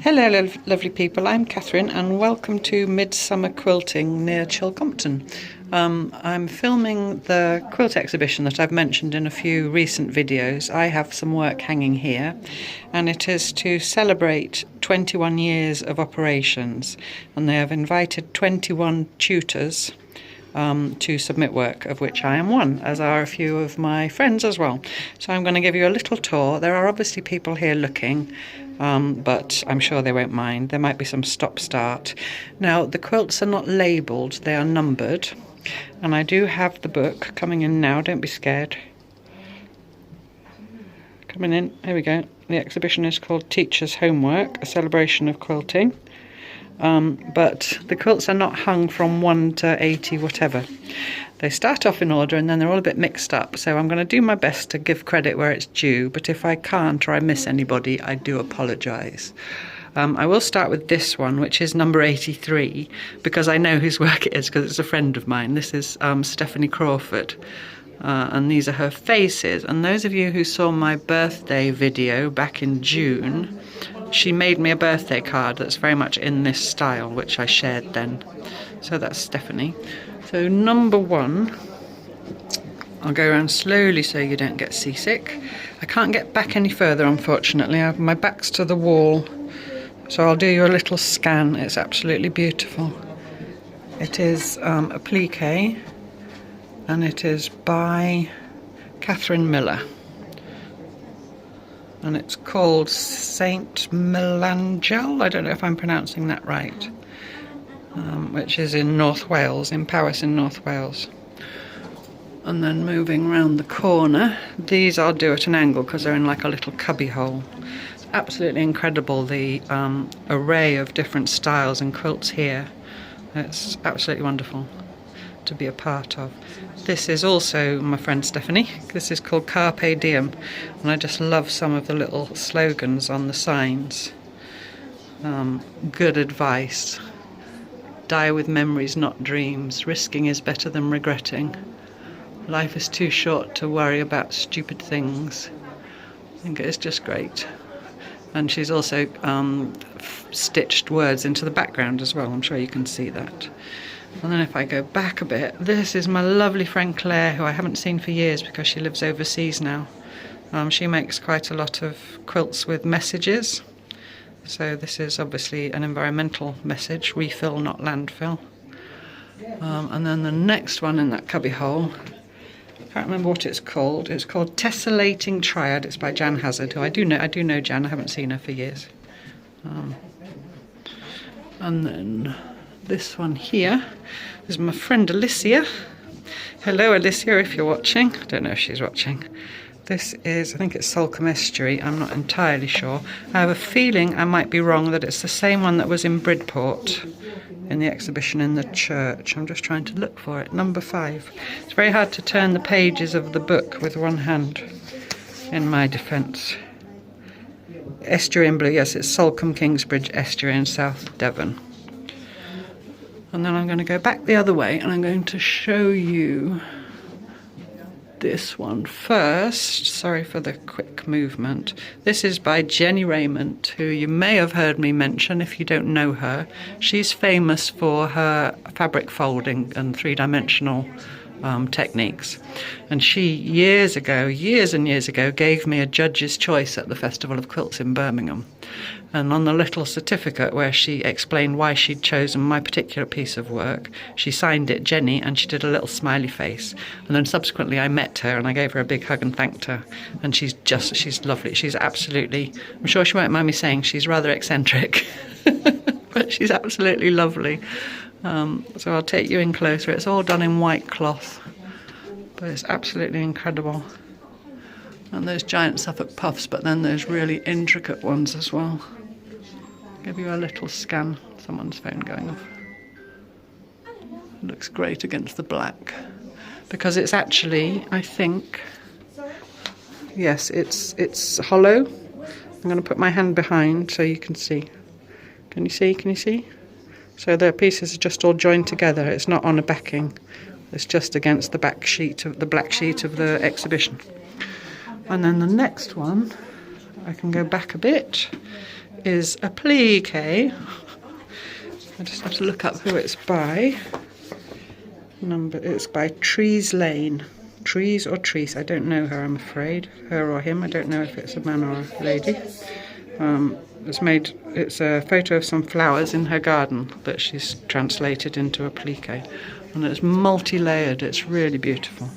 Hello lovely people, I'm Catherine and welcome to Midsomer Quilting near Chilcompton. I'm filming the quilt exhibition that I've mentioned in a few recent videos. I have some work hanging here and it is to celebrate 21 years of operations, and they have invited 21 tutors to submit work, of which I am one, as are a few of my friends as well. So I'm going to give you a little tour. There are obviously people here looking, but I'm sure they won't mind. There might be some stop-start. Now, the quilts are not labelled, they are numbered. And I do have the book coming in now, don't be scared. Coming in, here we go. The exhibition is called Teacher's Homework, a celebration of quilting. But the quilts are not hung from 1 to 80 whatever. They start off in order and then they're all a bit mixed up, so I'm going to do my best to give credit where it's due, but if I can't or I miss anybody, I do apologise. I will start with this one, which is number 83, because I know whose work it is, because it's a friend of mine. This is Stephanie Crawford, and these are her faces. And those of you who saw my birthday video back in June, she made me a birthday card that's very much in this style, which I shared then. So that's Stephanie. So number 1, I'll go around slowly so you don't get seasick. I can't get back any further, unfortunately. My back's to the wall. So I'll do you a little scan. It's absolutely beautiful. It is applique, and it is by Catherine Miller. And it's called Saint Melangel, I don't know if I'm pronouncing that right, which is in North Wales, in Powys in North Wales. And then moving around the corner, these I'll do at an angle because they're in like a little cubby hole. It's absolutely incredible, the array of different styles and quilts here. It's absolutely wonderful to be a part of. This is also my friend Stephanie. This is called Carpe Diem, and I just love some of the little slogans on the signs. Good advice. Die with memories, not dreams. Risking is better than regretting. Life is too short to worry about stupid things. I think it's just great. And she's also stitched words into the background as well. I'm sure you can see that. And then if I go back a bit, this is my lovely friend Claire, who I haven't seen for years because she lives overseas now. She makes quite a lot of quilts with messages. So this is obviously an environmental message, refill not landfill. And then the next one in that cubby hole, I can't remember what it's called. It's called Tessellating Triad. It's by Jan Hazard, who I do know Jan, I haven't seen her for years. And then this one here is my friend Alicia. Hello Alicia, if you're watching. I don't know if she's watching. This is, I think it's Salcombe Estuary, I'm not entirely sure. I have a feeling, I might be wrong, that it's the same one that was in Bridport in the exhibition in the church. I'm just trying to look for it. Number 5. It's very hard to turn the pages of the book with one hand, in my defence. Estuary in blue, yes, it's Salcombe Kingsbridge Estuary in South Devon. And then I'm going to go back the other way and I'm going to show you this one first. Sorry for the quick movement. This is by Jenny Raymond, who you may have heard me mention if you don't know her. She's famous for her fabric folding and three-dimensional techniques. And she, years and years ago, gave me a judge's choice at the Festival of Quilts in Birmingham. And on the little certificate where she explained why she'd chosen my particular piece of work, she signed it Jenny, and she did a little smiley face. And then subsequently I met her and I gave her a big hug and thanked her. And she's lovely. She's absolutely, I'm sure she won't mind me saying, she's rather eccentric. But she's absolutely lovely. So I'll take you in closer. It's all done in white cloth, but it's absolutely incredible. And those giant Suffolk puffs, but then there's really intricate ones as well. Give you a little scan. Someone's phone going off. It looks great against the black, because it's actually, I think, yes, it's hollow. I'm going to put my hand behind so you can see. Can you see? Can you see? So the pieces are just all joined together. It's not on a backing. It's just against the back sheet of the black sheet of the exhibition. And then the next one, I can go back a bit, is applique. I just have to look up who it's by. It's by Trees Lane. Trees or Trees, I don't know her, I'm afraid. Her or him, I don't know if it's a man or a lady. It's a photo of some flowers in her garden that she's translated into applique. And it's multi-layered, it's really beautiful.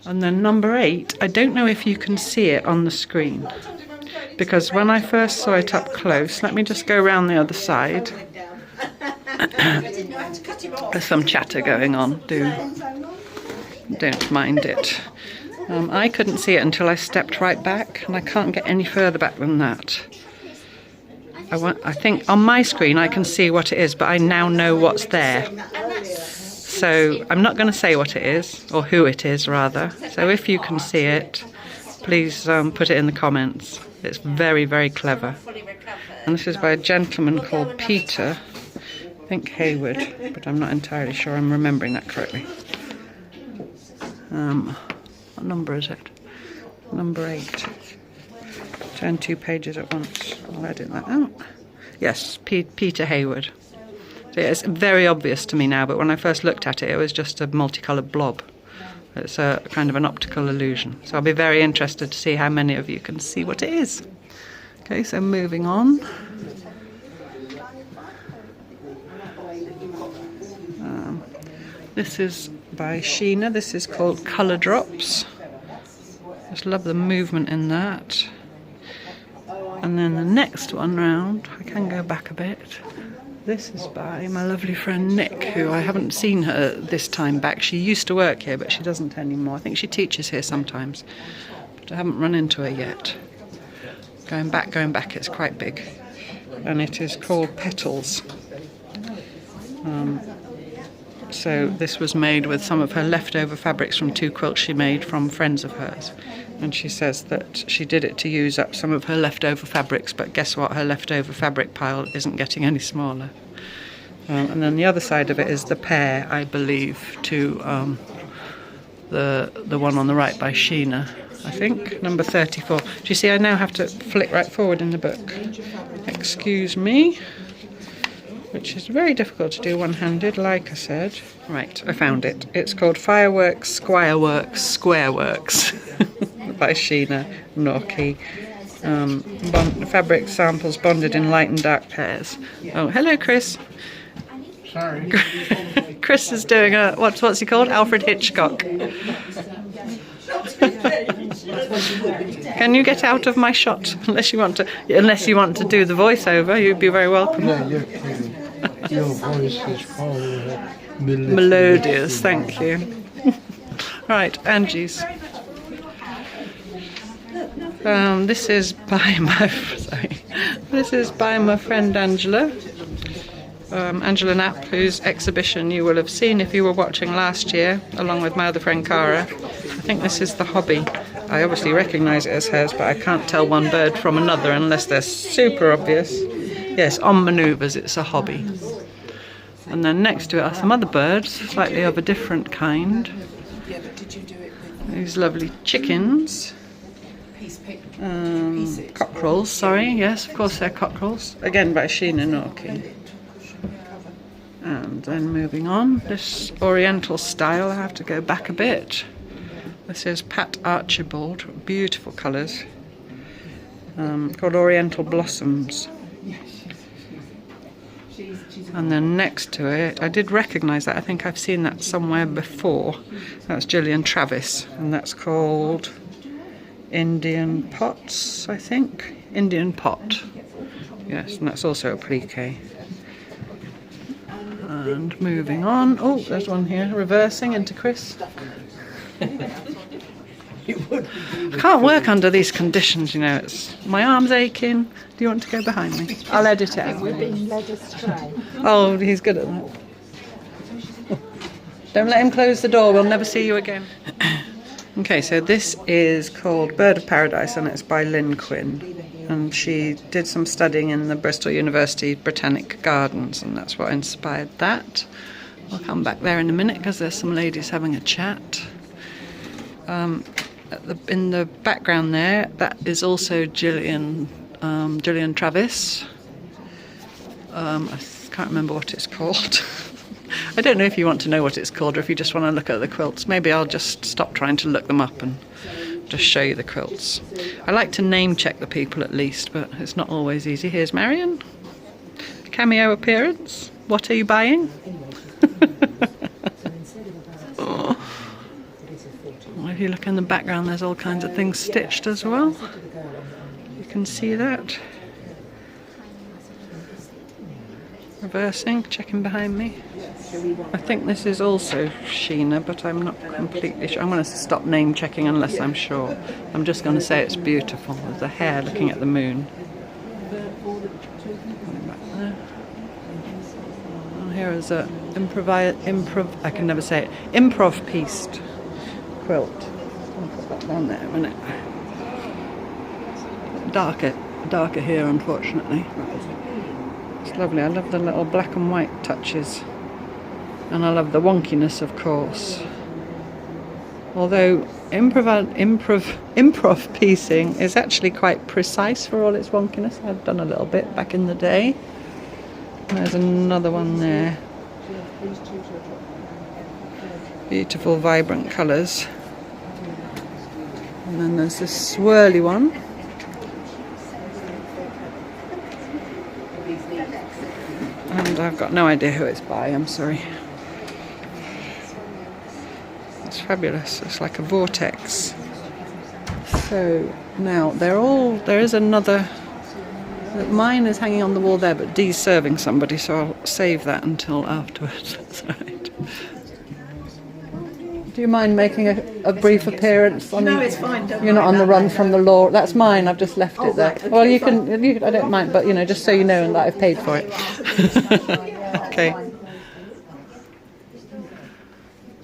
And then number 8, I don't know if you can see it on the screen. Because when I first saw it up close, let me just go around the other side. There's some chatter going on, don't mind it. I couldn't see it until I stepped right back, and I can't get any further back than that. I think on my screen I can see what it is, but I now know what's there. So I'm not going to say what it is, or who it is rather. So if you can see it, please put it in the comments. It's very, very clever. And this is by a gentleman called Peter, I think Hayward, but I'm not entirely sure I'm remembering that correctly. What number is it? Number 8. Turn 2 pages at once. I'll edit that out. Yes, Peter Hayward. So it's very obvious to me now, but when I first looked at it, it was just a multicoloured blob. It's a kind of an optical illusion. So I'll be very interested to see how many of you can see what it is. Okay, so moving on. This is by Sheena. This is called Colour Drops. Just love the movement in that. And then the next one round, I can go back a bit. This is by my lovely friend Nick, who I haven't seen her this time back. She used to work here, but she doesn't anymore. I think she teaches here sometimes, but I haven't run into her yet. Going back, it's quite big. And it is called Petals. So this was made with some of her leftover fabrics from 2 quilts she made from friends of hers. And she says that she did it to use up some of her leftover fabrics, but guess what? Her leftover fabric pile isn't getting any smaller. And then the other side of it is the pair, I believe, to the one on the right by Sheena, I think, number 34. Do you see I now have to flick right forward in the book? Excuse me. Which is very difficult to do one-handed, like I said. Right, I found it. It's called Fireworks, Squireworks, Squareworks by Sheena Norkey. Fabric samples bonded in light and dark pairs. Oh, hello, Chris. Sorry. Chris is doing a what's he called? Alfred Hitchcock. Can you get out of my shot? Unless you want to do the voiceover, you'd be very welcome. No, you're kidding. Your voice is probably melodious. Thank you. Right, Angie's. This is by my friend Angela. Angela Knapp, whose exhibition you will have seen if you were watching last year, along with my other friend Cara. I think this is the hobby. I obviously recognise it as hers, but I can't tell one bird from another unless they're super obvious. Yes, on manoeuvres, it's a hobby. And then next to it are some other birds, slightly of a different kind. These lovely chickens. Cockerels, sorry, yes, of course they're cockerels. Again by Sheena Norkey. And then moving on, this Oriental style, I have to go back a bit. This is Pat Archibald, beautiful colours, called Oriental Blossoms. And then next to it, I did recognise that, I think I've seen that somewhere before. That's Gillian Travis, and that's called Indian Pots, I think. Indian Pot. Yes, and that's also applique. And moving on, oh, there's one here, reversing into Chris. I can't work under these conditions, you know. My arm's aching. Do you want to go behind me? I'll edit it out. We're being led astray. Oh, he's good at that. Don't let him close the door. We'll never see you again. Okay, so this is called Bird of Paradise, and it's by Lynn Quinn. And she did some studying in the Bristol University Botanic Gardens, and that's what inspired that. I'll come back there in a minute because there's some ladies having a chat. In the background there, that is also Gillian Gillian Travis. I can't remember what it's called. I don't know if you want to know what it's called or if you just want to look at the quilts. Maybe I'll just stop trying to look them up and just show you the quilts. I like to name check the people at least, but it's not always easy. Here's Marion. Cameo appearance. What are you buying? Oh. Well, if you look in the background, there's all kinds of things stitched as well. You can see that. Reversing, checking behind me. I think this is also Sheena, but I'm not completely sure. I'm going to stop name checking unless I'm sure. I'm just going to say it's beautiful. There's a hare looking at the moon. Back there. And here is a I can never say it. Improv pieced quilt. I'll put that down there a minute. Darker here, unfortunately. It's lovely. I love the little black and white touches. And I love the wonkiness, of course. Although improv piecing is actually quite precise for all its wonkiness. I've done a little bit back in the day. There's another one there. Beautiful, vibrant colours. And then there's this swirly one. And I've got no idea who it's by, I'm sorry. It's fabulous. It's like a vortex. So now there is another. Mine is hanging on the wall there, but Dee's serving somebody, so I'll save that until afterwards. That's right. Do you mind making a brief appearance? No, it's fine. You're not on the run from the law. That's mine. I've just left it there. Well, you can. I don't mind, but just so you know, and that I've paid for it. Okay.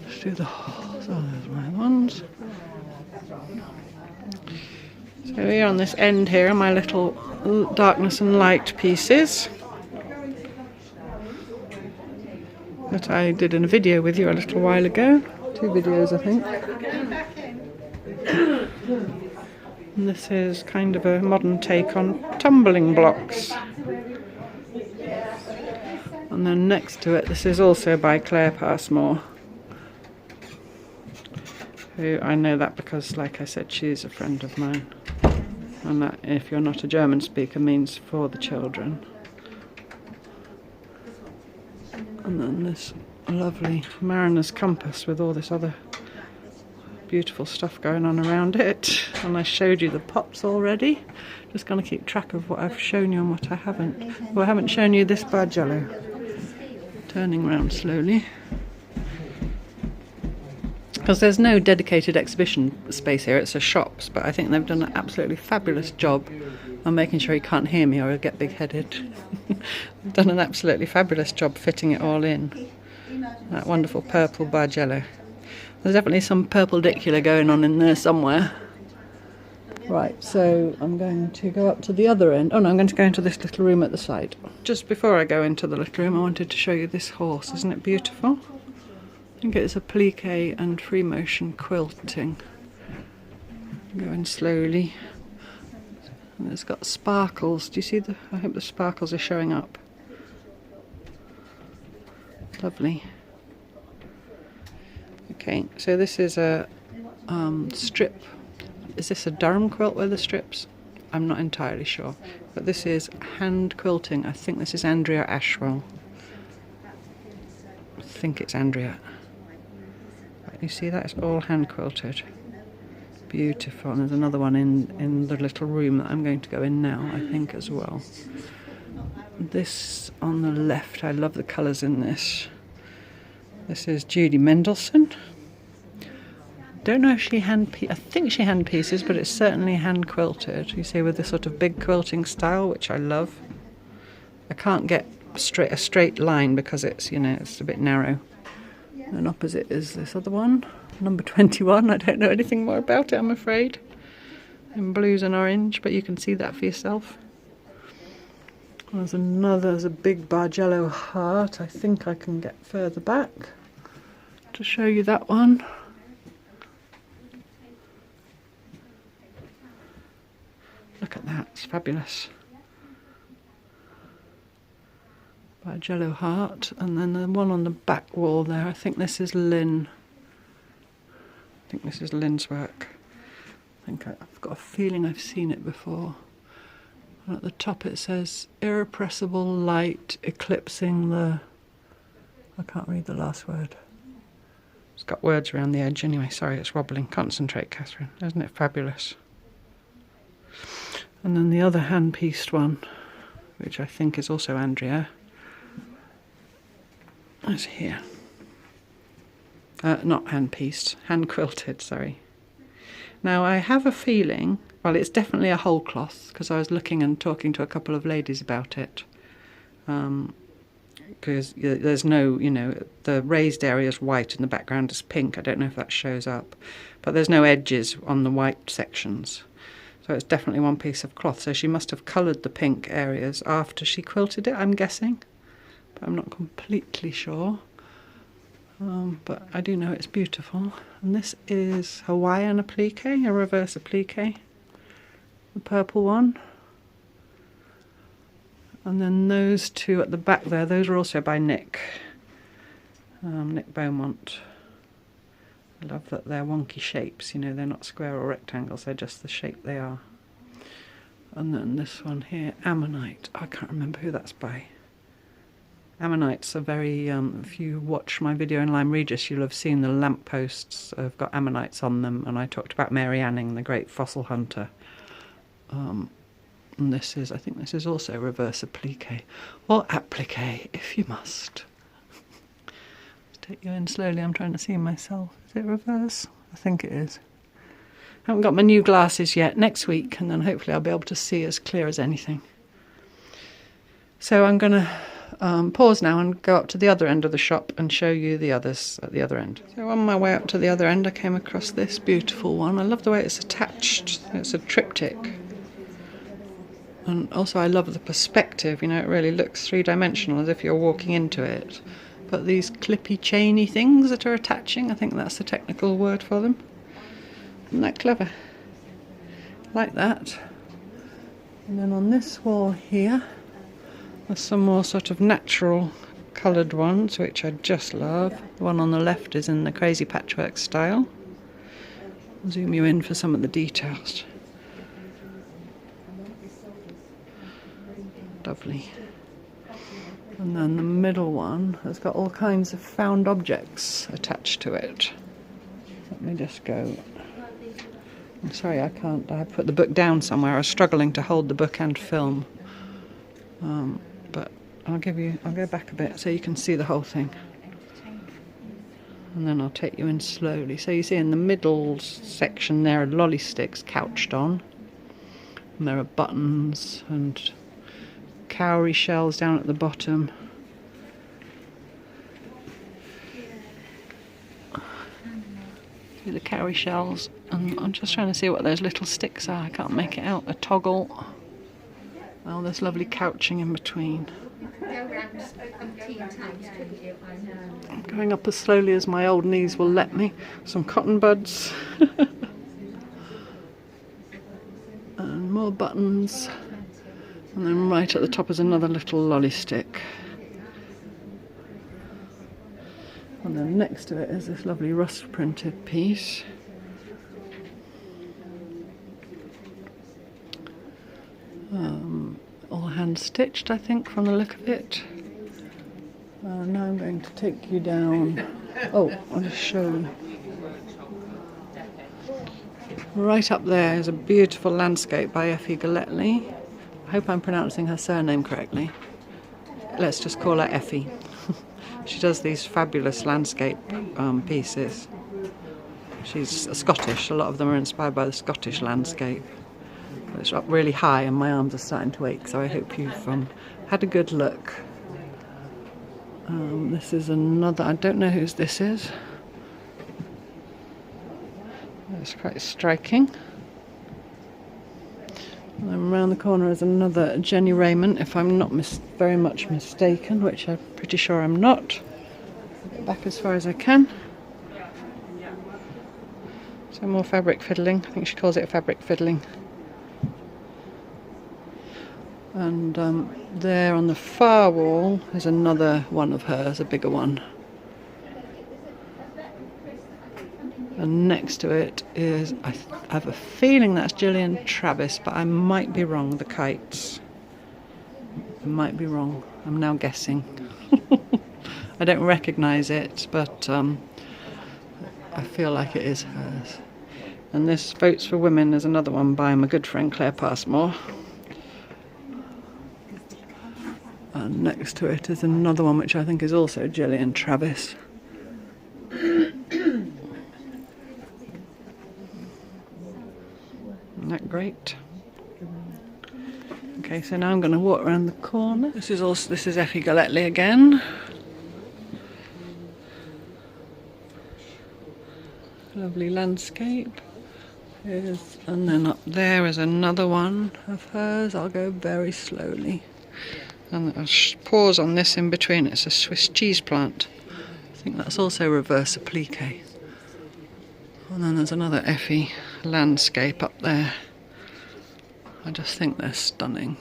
Let's do the. So there's my ones. So here on this end here are my little darkness and light pieces that I did in a video with you a little while ago. 2 videos, I think. And this is kind of a modern take on tumbling blocks. And then next to it, this is also by Claire Passmore. Who I know that because, like I said, she's a friend of mine. And that, if you're not a German speaker, means for the children. And then this lovely mariner's compass with all this other beautiful stuff going on around it. And I showed you the pots already. Just going to keep track of what I've shown you and what I haven't. Well, I haven't shown you this bargello. Turning around slowly. Because there's no dedicated exhibition space here, it's a shops, but I think they've done an absolutely fabulous job on making sure you can't hear me or I'll get big-headed. They've done an absolutely fabulous job fitting it all in. That wonderful purple bargello. There's definitely some perpendicular going on in there somewhere. Right, so I'm going to go up to the other end. Oh no, I'm going to go into this little room at the side. Just before I go into the little room, I wanted to show you this horse. Isn't it beautiful? I think it's applique and free motion quilting. Going slowly. And it's got sparkles. Do you see the? I hope the sparkles are showing up. Lovely. Okay, so this is a strip. Is this a Durham quilt with the strips? I'm not entirely sure. But this is hand quilting. I think this is Andrea Ashwell. I think it's Andrea. You see that? It's all hand quilted. Beautiful. And there's another one in the little room that I'm going to go in now, I think, as well. This on the left, I love the colours in this. This is Judy Mendelssohn. Don't know if she I think she hand pieces, but it's certainly hand quilted. You see, with this sort of big quilting style, which I love. I can't get a straight line because it's, it's a bit narrow. And opposite is this other one, number 21. I don't know anything more about it, I'm afraid. In blues and orange, but you can see that for yourself. There's a big bargello heart. I think I can get further back to show you that one. Look at that, it's fabulous. By Jello Heart, and then the one on the back wall there, I think this is Lynn. I think this is Lynn's work. I think I've got a feeling I've seen it before. And at the top it says, irrepressible light eclipsing the... I can't read the last word. It's got words around the edge anyway. Sorry, it's wobbling. Concentrate, Catherine. Isn't it fabulous? And then the other hand-pieced one, which I think is also Andrea, is here. Not hand-pieced, hand-quilted, sorry. Now, I have a feeling, well, it's definitely a whole cloth, because I was looking and talking to a couple of ladies about it. Because there's no, you know, the raised area is white and the background is pink. I don't know if that shows up. But there's no edges on the white sections. So it's definitely one piece of cloth. So she must have coloured the pink areas after she quilted it, I'm guessing. But I'm not completely sure. But I do know it's beautiful. And this is Hawaiian applique, a reverse applique. The purple one. And then those two at the back there, those are also by Nick. Nick Beaumont. I love that they're wonky shapes, you know, they're not square or rectangles, they're just the shape they are. And then this one here, Ammonite. I can't remember who that's by. Ammonites are very, if you watch my video in Lyme Regis, you'll have seen the lampposts have got ammonites on them, and I talked about Mary Anning, the great fossil hunter. And this is, I think this is also reverse applique, or applique, if you must. Let's take you in slowly, I'm trying to see myself. Is it reverse? I think it is. I haven't got my new glasses yet, next week, and then hopefully I'll be able to see as clear as anything. So I'm going to pause now and go up to the other end of the shop and show you the others at the other end. So on my way up to the other end I came across this beautiful one. I love the way it's attached. It's a triptych. And also I love the perspective, you know, it really looks three-dimensional as if you're walking into it. But these clippy chainy things that are attaching, I think that's the technical word for them. Isn't that clever? Like that. And then on this wall here, there's some more sort of natural coloured ones, which I just love. The one on the left is in the crazy patchwork style. I'll zoom you in for some of the details. Lovely. And then the middle one has got all kinds of found objects attached to it. Let me just go. I'm sorry, I can't. I put the book down somewhere. I was struggling to hold the book and film. But I'll go back a bit so you can see the whole thing. And then I'll take you in slowly. So you see in the middle section there are lolly sticks couched on. And there are buttons and cowrie shells down at the bottom. See the cowrie shells, and I'm just trying to see what those little sticks are. I can't make it out. A toggle. Oh, there's lovely couching in between. I'm going up as slowly as my old knees will let me. Some cotton buds. And more buttons. And then right at the top is another little lolly stick. And then next to it is this lovely rust printed piece. All hand stitched, I think, from the look of it. Now I'm going to take you down. Oh, I'll just show you. Right up there is a beautiful landscape by Effie Galletley. I hope I'm pronouncing her surname correctly. Let's just call her Effie. She does these fabulous landscape pieces. She's Scottish. A lot of them are inspired by the Scottish landscape. It's up really high and my arms are starting to ache, so I hope you've had a good look. This is another, I don't know whose this is. It's quite striking. And then around the corner is another Jenny Raymond, if I'm not very much mistaken, which I'm pretty sure I'm not. Get back as far as I can. So more fabric fiddling. I think she calls it fabric fiddling. And there on the far wall is another one of hers, a bigger one. And next to it is, I have a feeling that's Gillian Travis, but I might be wrong, the kites. I might be wrong. I'm now guessing. I don't recognise it, but I feel like it is hers. And this Votes for Women is another one by my good friend Claire Passmore. And next to it is another one which I think is also Gillian Travis. Isn't that great? Okay, so now I'm going to walk around the corner. This is Effie Galletley again. Lovely landscape. And then up there is another one of hers. I'll go very slowly. And I'll pause on this in between. It's a Swiss cheese plant. I think that's also reverse applique. And then there's another Effie landscape up there. I just think they're stunning.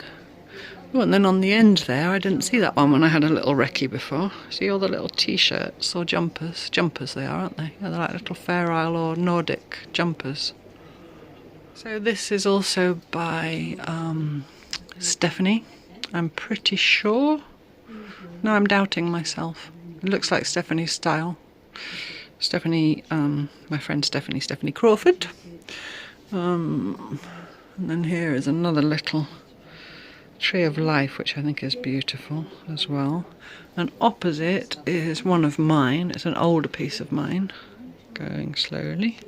Oh, and then on the end there, I didn't see that one when I had a little recce before. See all the little t-shirts or jumpers? Jumpers they are, aren't they? Yeah, they're like little Fair Isle or Nordic jumpers. So this is also by Stephanie, I'm pretty sure. No, I'm doubting myself. It looks like Stephanie's style. Stephanie, my friend Stephanie Crawford. And then here is another little Tree of Life, which I think is beautiful as well. And opposite is one of mine. It's an older piece of mine, going slowly.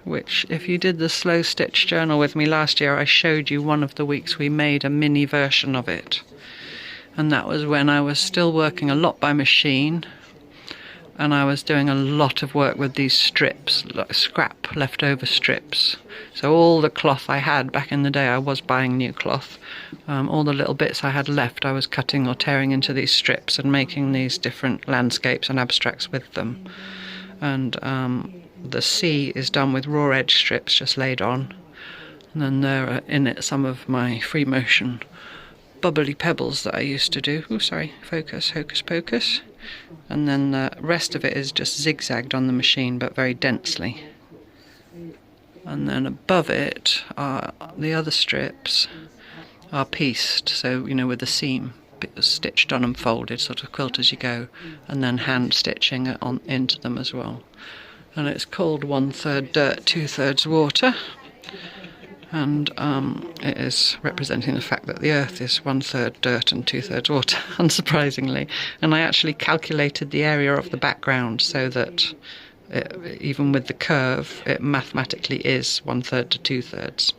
Which, if you did the slow stitch journal with me last year, I showed you one of the weeks we made a mini version of it. And that was when I was still working a lot by machine. And I was doing a lot of work with these strips, like scrap leftover strips. So all the cloth I had back in the day, I was buying new cloth. All the little bits I had left, I was cutting or tearing into these strips and making these different landscapes and abstracts with them. And the sea is done with raw edge strips just laid on. And then there are in it some of my free motion bubbly pebbles that I used to do. Oh, sorry, focus, hocus pocus. And then the rest of it is just zigzagged on the machine, but very densely. And then above it are the other strips are pieced, so, you know, with the seam stitched on and folded, sort of quilt as you go, and then hand stitching it on into them as well. And it's called 1/3 dirt, 2/3 water. And it is representing the fact that the earth is 1/3 dirt and 2/3 water, unsurprisingly. And I actually calculated the area of the background so that even with the curve, it mathematically is 1/3 to 2/3.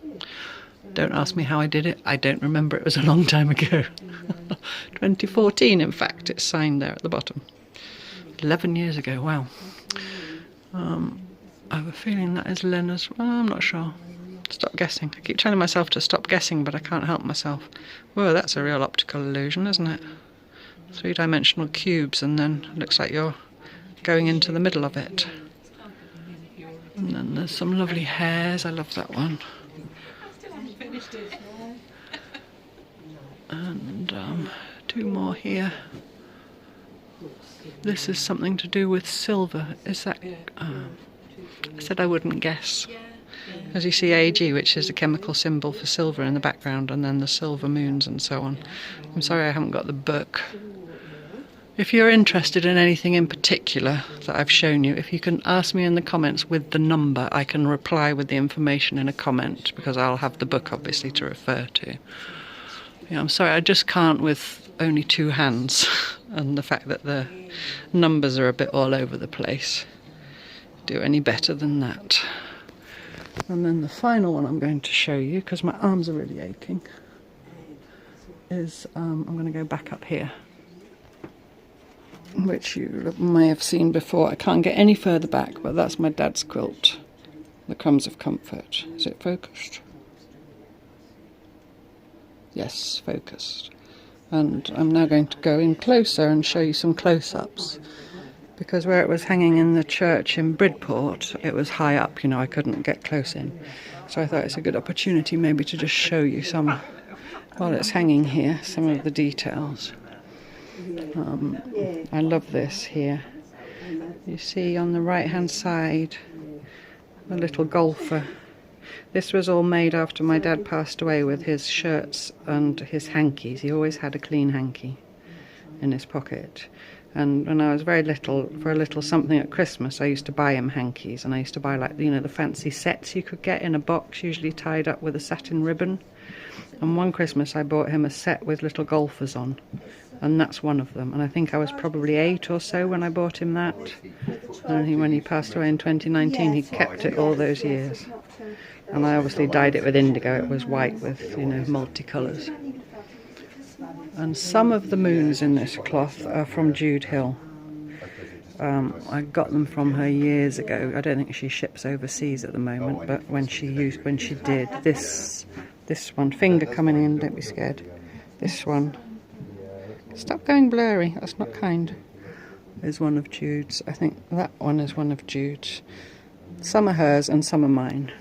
Don't ask me how I did it. I don't remember. It was a long time ago. 2014, in fact. It's signed there at the bottom. 11 years ago. Wow. I have a feeling that is Lena's. Well, I'm not sure. Stop guessing. I keep telling myself to stop guessing, but I can't help myself. Whoa, that's a real optical illusion, isn't it? 3-dimensional cubes, and then it looks like you're going into the middle of it. And then there's some lovely hairs. I love that one. And 2 more here. This is something to do with silver. Is that... I said I wouldn't guess. As you see, AG, which is the chemical symbol for silver in the background, and then the silver moons and so on. I'm sorry I haven't got the book. If you're interested in anything in particular that I've shown you, if you can ask me in the comments with the number, I can reply with the information in a comment, because I'll have the book obviously to refer to. Yeah, I'm sorry, I just can't with only 2 hands and the fact that the numbers are a bit all over the place do any better than that. And then the final one I'm going to show you, because my arms are really aching, is I'm going to go back up here, which you may have seen before. I can't get any further back, but that's my dad's quilt, The Crumbs of Comfort. Is it focused? Yes, focused. And I'm now going to go in closer and show you some close-ups, because where it was hanging in the church in Bridport, it was high up, you know, I couldn't get close in. So I thought it's a good opportunity maybe to just show you some while it's hanging here, some of the details. I love this here. You see on the right hand side a little golfer. This was all made after my dad passed away with his shirts and his hankies. He always had a clean hanky in his pocket. And when I was very little, for a little something at Christmas, I used to buy him hankies, and I used to buy, like, you know, the fancy sets you could get in a box, usually tied up with a satin ribbon. And one Christmas I bought him a set with little golfers on, and that's one of them. And I think I was probably 8 or so when I bought him that. And when he passed away in 2019, he kept it all those years. And I obviously dyed it with indigo. It was white with, you know, multicolours. And some of the moons in this cloth are from Jude Hill. I got them from her years ago. I don't think she ships overseas at the moment, but when she did, this one, finger coming in, don't be scared. This one, stop going blurry, that's not kind, is one of Jude's. I think that one is one of Jude's. Some are hers and some are mine.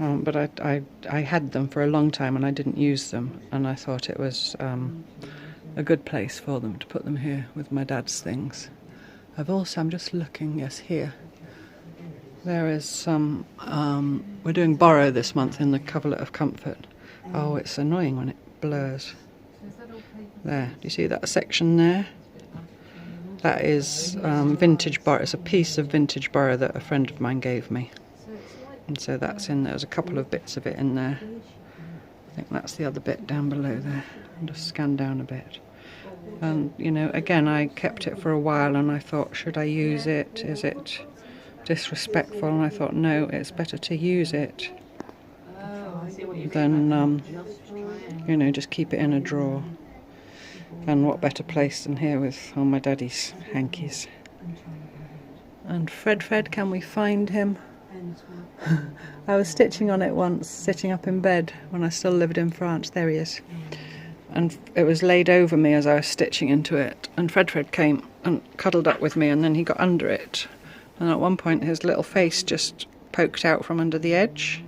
But I had them for a long time and I didn't use them, and I thought it was a good place for them to put them here with my dad's things. I'm just looking, yes, here. There is some, we're doing Borrow this month in the Coverlet of Comfort. Oh, it's annoying when it blurs. There, do you see that section there? That is vintage Borrow. It's a piece of vintage Borrow that a friend of mine gave me. And so that's in there. There's a couple of bits of it in there. I think that's the other bit down below there. I'll just scan down a bit. And, you know, again, I kept it for a while and I thought, should I use it? Is it disrespectful? And I thought, no, it's better to use it than, you know, just keep it in a drawer. And what better place than here with all my daddy's hankies. And Fred, can we find him? I was stitching on it once, sitting up in bed when I still lived in France. There he is. And it was laid over me as I was stitching into it. And Fred came and cuddled up with me, and then he got under it. And at one point his little face just poked out from under the edge.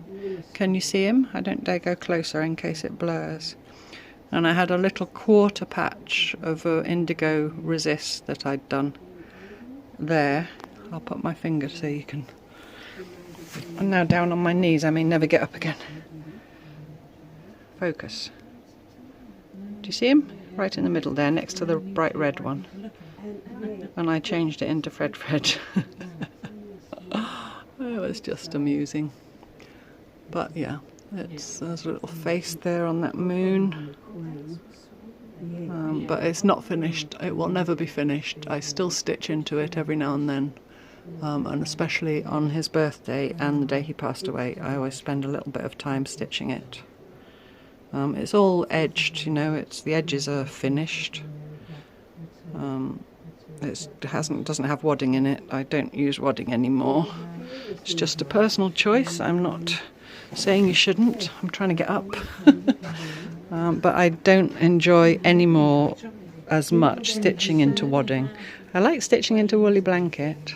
Can you see him? I don't dare go closer in case it blurs. And I had a little quarter patch of indigo resist that I'd done there. I'll put my finger so you can... I'm now down on my knees. I may never get up again. Focus. Do you see him? Right in the middle there, next to the bright red one. And I changed it into Fred. It was just amusing. But yeah, there's a little face there on that moon. But it's not finished. It will never be finished. I still stitch into it every now and then. And especially on his birthday and the day he passed away, I always spend a little bit of time stitching it. It's all edged, you know, the edges are finished. It doesn't have wadding in it. I don't use wadding anymore. It's just a personal choice. I'm not saying you shouldn't. I'm trying to get up. But I don't enjoy anymore as much stitching into wadding. I like stitching into woolly blanket.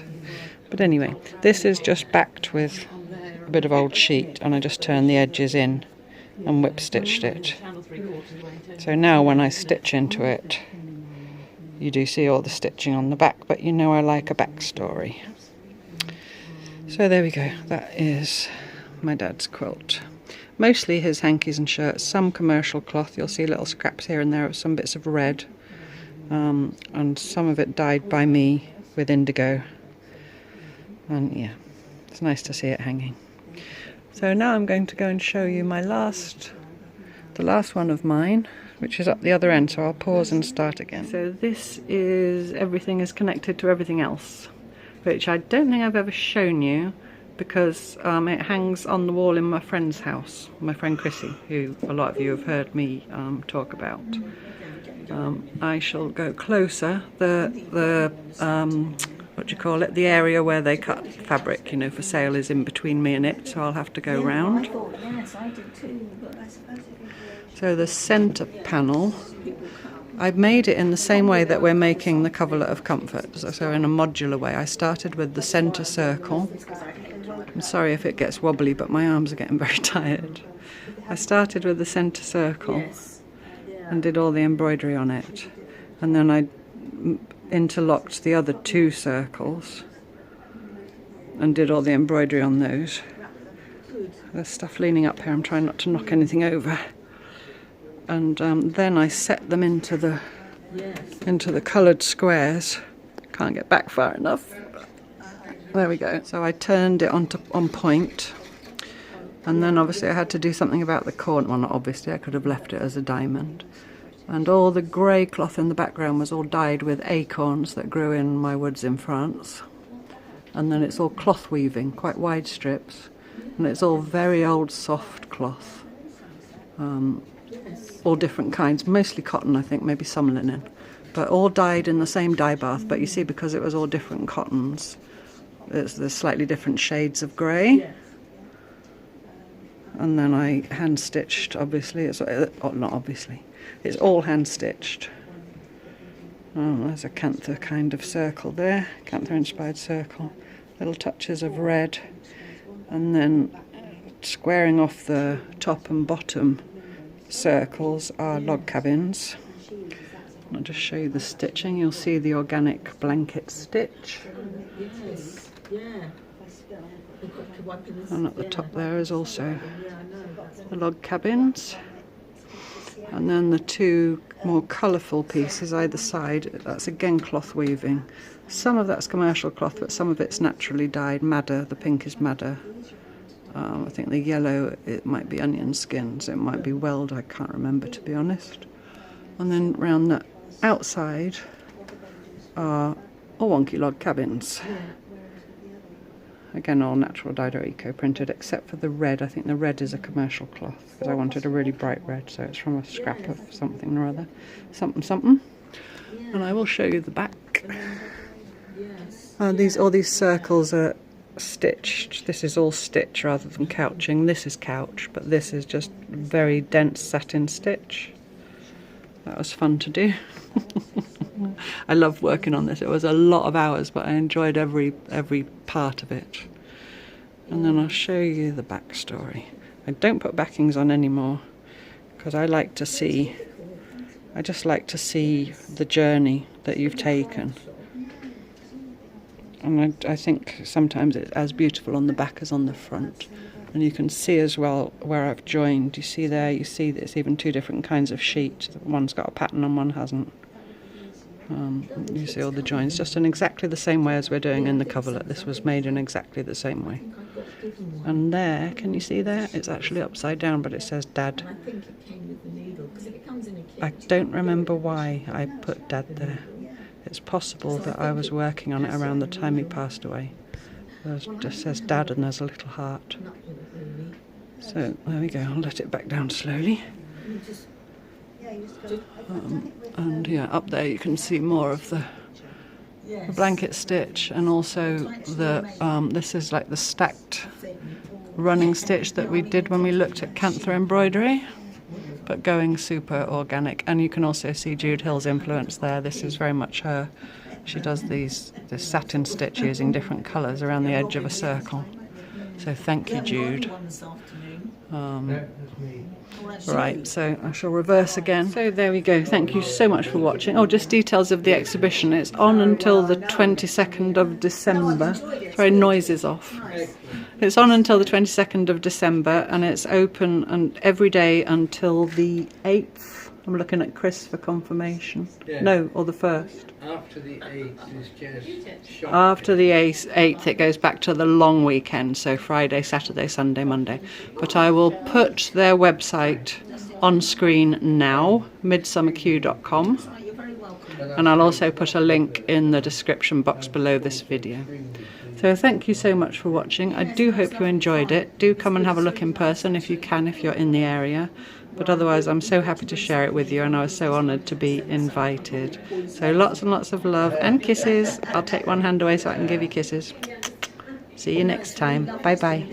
But anyway, this is just backed with a bit of old sheet, and I just turned the edges in and whip stitched it. So now when I stitch into it, you do see all the stitching on the back, but you know I like a backstory. So there we go, that is my dad's quilt. Mostly his hankies and shirts, some commercial cloth. You'll see little scraps here and there of some bits of red, and some of it dyed by me with indigo. And yeah, it's nice to see it hanging. So now I'm going to go and show you the last one of mine, which is up the other end, so I'll pause and start again. So this is everything is connected to everything else, which I don't think I've ever shown you, because it hangs on the wall in my friend's house, my friend Chrissy, who a lot of you have heard me talk about. I shall go closer. What do you call it? The area where they cut fabric, you know, for sale is in between me and it, so I'll have to go round. So the centre panel, I've made it in the same way that we're making the Coverlet of Comfort, so in a modular way. I started with the centre circle. I'm sorry if it gets wobbly, but my arms are getting very tired. I started with the centre circle and did all the embroidery on it, and then I interlocked the other 2 circles and did all the embroidery on those. There's stuff leaning up here, I'm trying not to knock anything over. And then I set them into the coloured squares. Can't get back far enough. There we go. So I turned it on point, and then obviously I had to do something about the corner. Well, not obviously, I could have left it as a diamond. And all the grey cloth in the background was all dyed with acorns that grew in my woods in France. And then it's all cloth weaving, quite wide strips. And it's all very old soft cloth, all different kinds, mostly cotton I think, maybe some linen, but all dyed in the same dye bath. But you see, because it was all different cottons, there's slightly different shades of grey. And then I hand stitched, obviously, not obviously, it's all hand stitched. Oh, there's a Cantha kind of circle there, Cantha inspired circle, little touches of red. And then squaring off the top and bottom circles are log cabins. I'll just show you the stitching. You'll see the organic blanket stitch. And at the top there is also the log cabins. And then the 2 more colourful pieces either side, that's again cloth weaving. Some of that's commercial cloth, but some of it's naturally dyed madder. The pink is madder. I think the yellow, it might be onion skins, it might be weld, I can't remember to be honest. And then round the outside are all wonky log cabins. Again, all natural dyed or eco-printed, except for the red. I think the red is a commercial cloth, because I wanted a really bright red, so it's from a scrap of something or other. Something. And I will show you the back. All these circles are stitched. This is all stitch rather than couching. This is couch, but this is just very dense satin stitch. That was fun to do. I love working on this. It was a lot of hours, but I enjoyed every part of it. And then I'll show you the backstory. I don't put backings on anymore because I just like to see the journey that you've taken. And I think sometimes it's as beautiful on the back as on the front. And you can see as well where I've joined. You see there, you see that it's even 2 different kinds of sheet. One's got a pattern and one hasn't. You see all the joins, just in exactly the same way as we're doing in the coverlet. This was made in exactly the same way. And there, can you see there? It's actually upside down, but it says Dad. I don't remember why I put Dad there. It's possible that I was working on it around the time he passed away. It just says Dad and there's a little heart. So there we go, I'll let it back down slowly. And yeah, up there you can see more of the blanket stitch, and also this is like the stacked running stitch that we did when we looked at Cantha embroidery, but going super organic. And you can also see Jude Hill's influence there. This is very much her. She does this satin stitch using different colours around the edge of a circle. So thank you, Jude. Right, so I shall reverse again. So there we go. Thank you so much for watching. Oh, just details of the exhibition. It's on until the 22nd of December. Sorry, noise is off. It's on until the 22nd of December, and it's open every day until the 8th. I'm looking at Chris for confirmation. Yeah. No, or the 1st. After the 8th is just shocking. After the 8th it goes back to the long weekend, so Friday, Saturday, Sunday, Monday. But I will put their website on screen now, midsummerq.com, and I'll also put a link in the description box below this video. So thank you so much for watching. I do hope you enjoyed it. Do come and have a look in person if you can, if you're in the area. But otherwise, I'm so happy to share it with you, and I was so honoured to be invited. So lots and lots of love and kisses. I'll take one hand away so I can give you kisses. See you next time. Bye bye.